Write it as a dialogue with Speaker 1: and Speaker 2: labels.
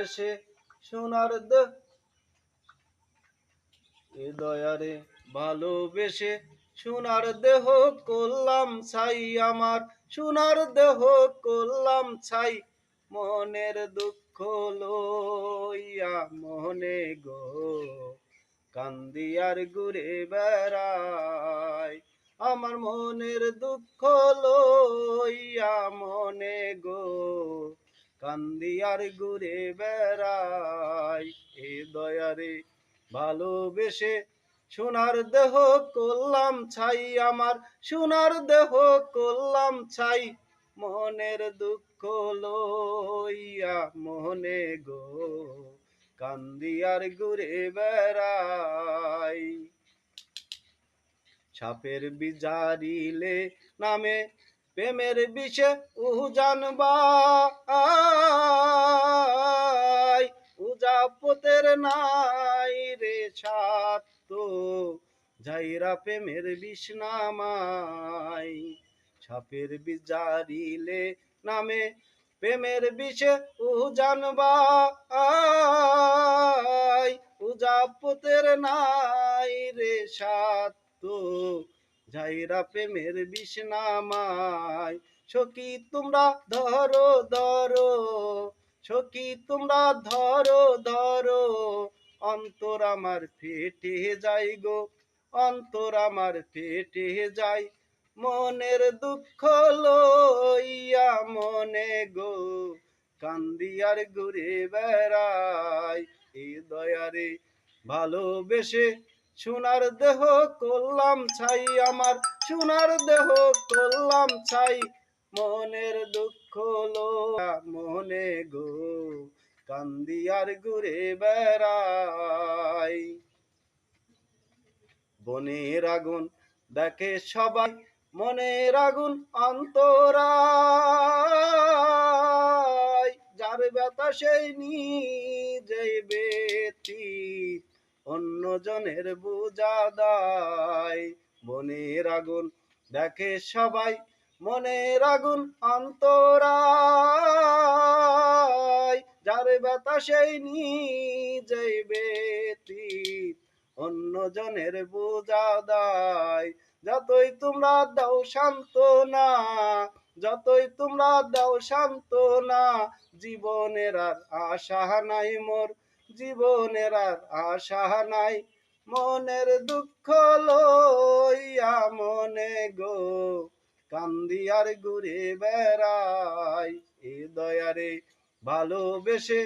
Speaker 1: ভালোবেসে সোনার দেহ এ দয়ারে ভালোবেসে সোনার দেহ করলাম ছাই আমার, সোনার দেহ করলাম ছাই, মনের দুঃখ লইয়া মনে গো কান্দি আর ঘুরে বেড়াই। আমার মনের দুঃখ লইয়া মনে গো কান্দি আর ঘুরে বেড়াই। এ দয়ারে ভালোবেসে সোনার দেহ করলাম ছাই আমার, সোনার দেহ করলাম ছাই, মনের দুঃখ লইয়া মনে গো কান্দি আর ঘুরে বেড়াই। সাপের বিজারিলে নামে প্রেমের বিষে উজান বাই, উজাপতের নাই রে সাত যাইরা প্রেমের বিষ নামাই। সাপের বিজারিলে নামে প্রেমের বিষে উজান বাই, উজাপতের নাই রে সাত যাইরা প্রেমের বিষ নামাই। সখী তোমরা ধরো ধরো, সখী তোমরা ধরো ধরো, অন্তর আমার ফেটে যাই গো, অন্তর আমার ফেটে যাই, মনের দুঃখ লইয়া মনে গো কান্দি আর ঘুরে বেড়াই। এই দয়ারে ভালোবেসে সোনার দেহ করলাম ছাই আমার, সোনার দেহ করলাম ছাই, মনের দুঃখ লইয়া মনে গো কান্দি আর ঘুরে বেড়াই। বনের আগুন দেখে সবাই, মনের আগুন অন্তরাই, যার ব্যথা সেই নিজেই ব্যতীত অন্য জনের বোঝা দায়। বনের আগুন দেখে সবাই, মনের আগুন অন্তরাই, যার ব্যথা সেই নিজেই ব্যতীত অন্য জনের বোঝা দায়। যতই তোমরা দাও সান্ত্বনা, যতই তোমরা দাও সান্ত্বনা, জীবনের আর আশা নাই মোর, জীবনের আর আশা নাই, মনের দুঃখ লইয়া মনে গো কান্দি আর ঘুরে বেড়াই। এ দয়ারে ভালোবেসে